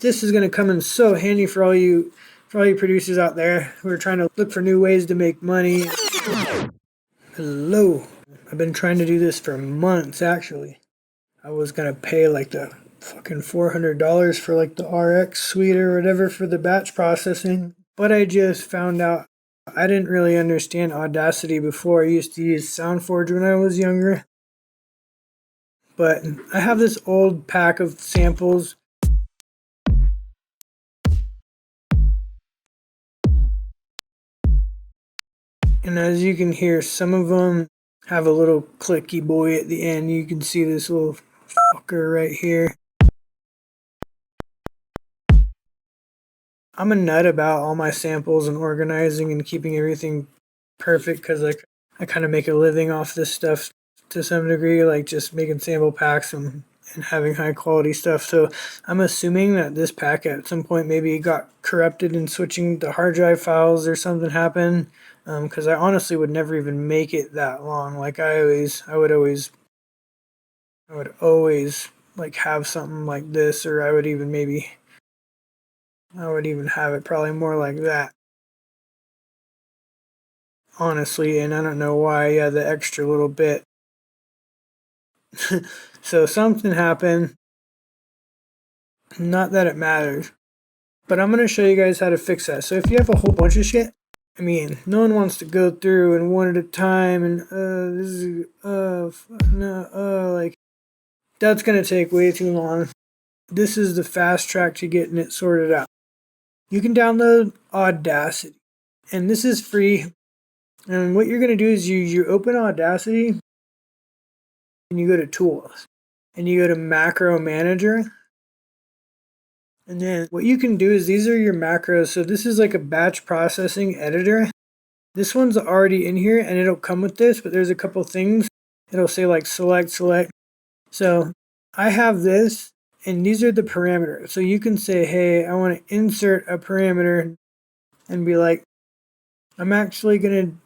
This is going to come in so handy for all you producers out there who are trying to look for new ways to make money. Hello. I've been trying to do this for months, actually. I was going to pay like the fucking $400 for like the RX suite or whatever for the batch processing. But I just found out I didn't really understand Audacity before. I used to use SoundForge when I was younger. But I have this old pack of samples. And as you can hear, some of them have a little clicky boy at the end. You can see this little fucker right here. I'm a nut about all my samples and organizing and keeping everything perfect because I kind of make a living off this stuff to some degree, like just making sample packs and having high quality stuff. So I'm assuming that this pack at some point maybe got corrupted and switching the hard drive files or something happened. Because I honestly would never even make it that long. Like I would always like have something like this, or I would even have it probably more like that. Honestly, and I don't know why. Yeah, the extra little bit. So something happened. Not that it matters, but I'm gonna show you guys how to fix that. So if you have a whole bunch of shit, I mean, no one wants to go through and one at a time and like that's gonna take way too long. This is the fast track to getting it sorted out. You can download Audacity, and this is free. And what you're gonna do is you open Audacity, and you go to Tools, and you go to Macro Manager. And then what you can do is these are your macros. So this is like a batch processing editor. This one's already in here and it'll come with this, but there's a couple things. It'll say like select. So I have this and these are the parameters. So you can say, hey, I want to insert a parameter and be like, I'm actually going to,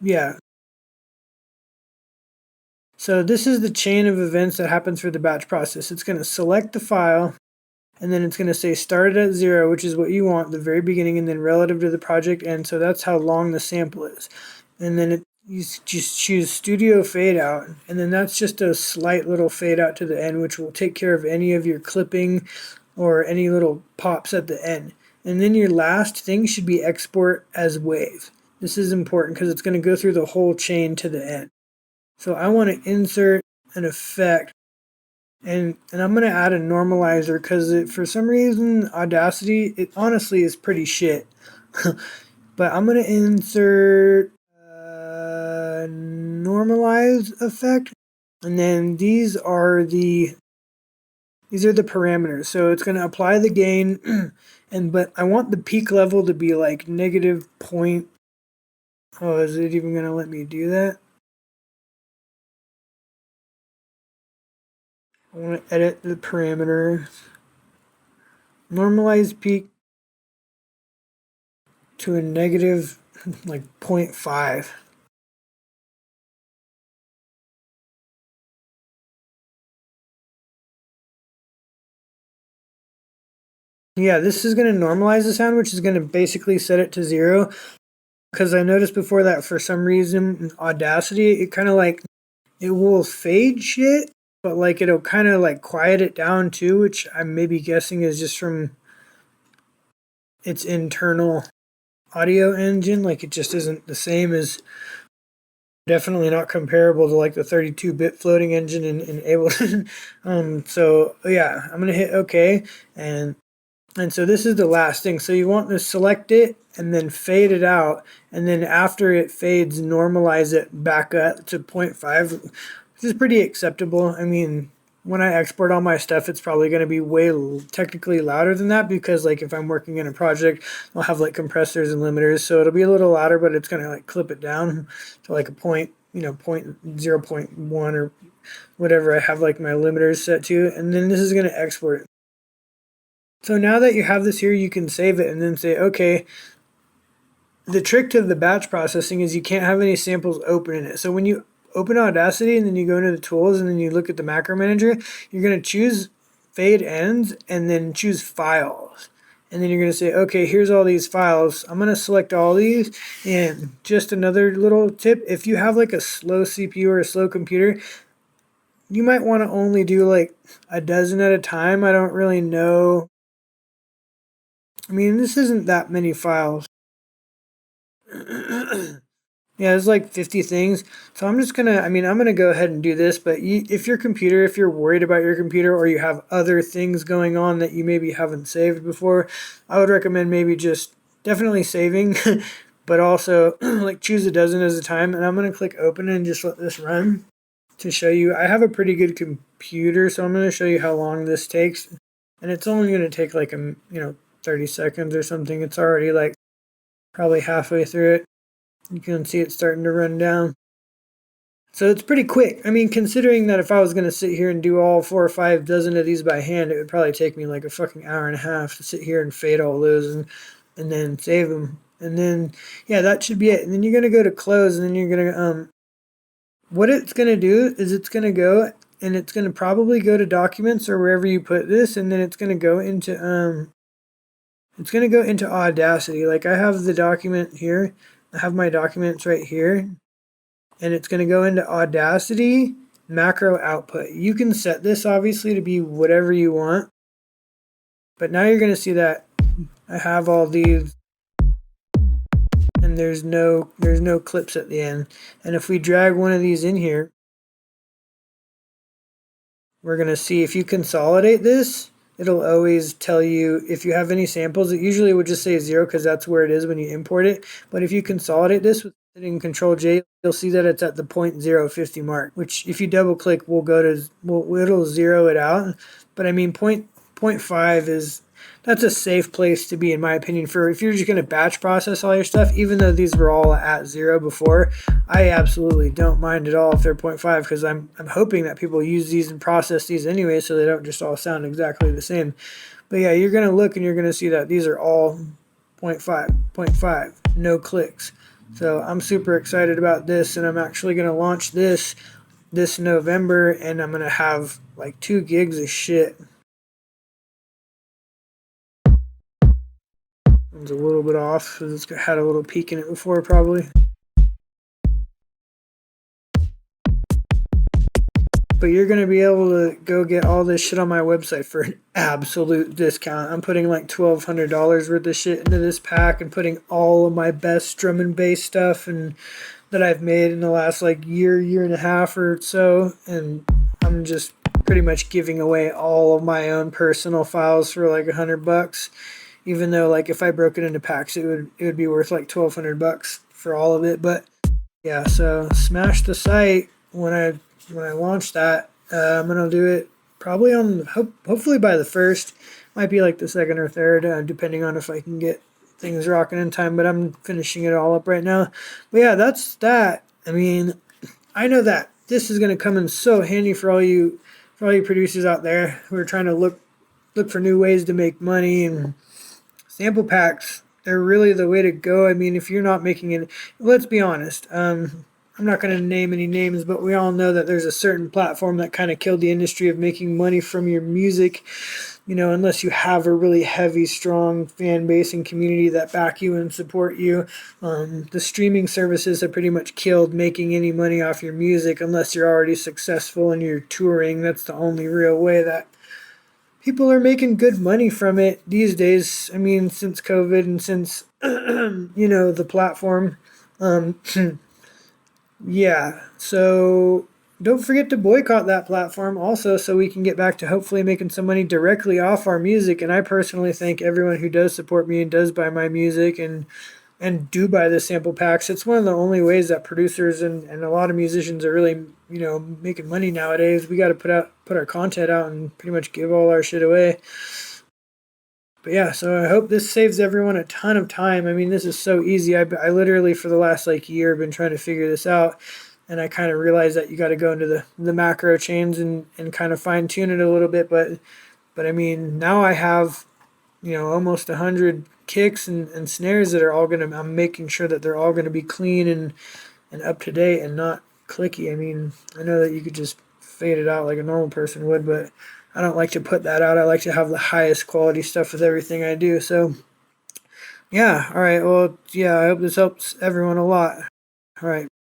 yeah. So this is the chain of events that happens for the batch process. It's going to select the file. And then it's going to say started at 0, which is what you want, the very beginning, and then relative to the project end. So that's how long the sample is. And then you just choose Studio Fade Out. And then that's just a slight little fade out to the end, which will take care of any of your clipping or any little pops at the end. And then your last thing should be export as wave. This is important because it's going to go through the whole chain to the end. So I want to insert an effect. And I'm going to add a normalizer because for some reason, Audacity, it honestly is pretty shit. But I'm going to insert a normalize effect. And then these are the parameters. So it's going to apply the gain. But I want the peak level to be like negative point. Oh, is it even going to let me do that? I want to edit the parameters. Normalize peak to a negative like 0.5. Yeah, this is going to normalize the sound, which is going to basically set it to 0. Because I noticed before that for some reason, Audacity, it kind of like, it will fade shit, but like it'll kind of like quiet it down too, which I'm maybe guessing is just from its internal audio engine. Like it just isn't the same as, definitely not comparable to like the 32-bit floating engine in Ableton. So yeah, I'm going to hit OK. And so this is the last thing. So you want to select it and then fade it out. And then after it fades, normalize it back up to 0.5, which is pretty acceptable. I mean, when I export all my stuff, it's probably going to be way technically louder than that because like if I'm working in a project, I'll have like compressors and limiters. So it'll be a little louder, but it's going to like clip it down to like a point, 0.1 or whatever I have like my limiters set to. And then this is going to export it. So now that you have this here, you can save it and then say, okay, the trick to the batch processing is you can't have any samples open in it. So when you open Audacity and then you go into the tools and then you look at the macro manager, you're going to choose fade ends and then choose files. And then you're going to say, okay, here's all these files. I'm going to select all these. And just another little tip, if you have like a slow CPU or a slow computer, you might want to only do like a dozen at a time. I don't really know. I mean, this isn't that many files. Yeah, there's like 50 things. So I'm just gonna, I'm gonna go ahead and do this, but if you're worried about your computer or you have other things going on that you maybe haven't saved before, I would recommend maybe just definitely saving, but also like choose a dozen at a time. And I'm gonna click open and just let this run to show you. I have a pretty good computer, so I'm gonna show you how long this takes. And it's only gonna take like 30 seconds or something. It's already like probably halfway through it. You can see it starting to run down. So it's pretty quick. I mean, considering that if I was going to sit here and do all 4 or 5 dozen of these by hand, it would probably take me like a fucking hour and a half to sit here and fade all those and then save them. And then, yeah, that should be it. And then you're going to go to close, and then you're going to, what it's going to do is it's going to go, and it's going to probably go to documents or wherever you put this, and then it's going to go into, Audacity. Like I have the document here. I have my documents right here, and it's going to go into Audacity macro output. You can set this obviously to be whatever you want, but now you're going to see that I have all these, and there's no clips at the end. And if we drag one of these in here, we're going to see if you consolidate this, it'll always tell you if you have any samples. It usually would just say 0 because that's where it is when you import it. But if you consolidate this with hitting Control J, you'll see that it's at the 0.050 mark, which if you double click it'll zero it out. But I mean 0.5 that's a safe place to be, in my opinion, for if you're just going to batch process all your stuff. Even though these were all at 0 before, I absolutely don't mind at all if they're 0.5, because I'm hoping that people use these and process these anyway, so they don't just all sound exactly the same. But yeah, you're going to look and you're going to see that these are all 0.5, no clicks. So I'm super excited about this, and I'm actually going to launch this November, and I'm going to have like 2 gigs of shit. It's a little bit off because it's had a little peak in it before, probably. But you're going to be able to go get all this shit on my website for an absolute discount. I'm putting like $1,200 worth of shit into this pack and putting all of my best drum and bass stuff and that I've made in the last like year and a half or so. And I'm just pretty much giving away all of my own personal files for like $100. Even though like if I broke it into packs, it would be worth like $1,200 for all of it. But yeah, so smash the site when I launch that. I'm gonna do it probably on hopefully by the 1st. Might be like the 2nd or 3rd, depending on if I can get things rocking in time. But I'm finishing it all up right now. But yeah, that's that. I mean, I know that this is gonna come in so handy for all you producers out there who are trying to look for new ways to make money. And sample packs, they're really the way to go. I mean, if you're not making it, let's be honest. I'm not going to name any names, but we all know that there's a certain platform that kind of killed the industry of making money from your music. Unless you have a really heavy, strong fan base and community that back you and support you. The streaming services have pretty much killed making any money off your music unless you're already successful and you're touring. That's the only real way that people are making good money from it these days. I mean, since COVID and since, the platform. Yeah, so don't forget to boycott that platform also, so we can get back to hopefully making some money directly off our music. And I personally thank everyone who does support me and does buy my music and do buy the sample packs. It's one of the only ways that producers and a lot of musicians are really, making money nowadays. We got to put our content out and pretty much give all our shit away. But yeah, so I hope this saves everyone a ton of time. I mean, this is so easy. I literally for the last like year been trying to figure this out, and I kind of realized that you got to go into the macro chains and kind of fine tune it a little bit. But I mean, now I have almost 100 kicks and snares that are all I'm making sure that they're all gonna be clean and up to date and not clicky. I mean, I know that you could just fade it out like a normal person would, but I don't like to put that out. I like to have the highest quality stuff with everything I do. So yeah, all right. Well, yeah, I hope this helps everyone a lot. All right.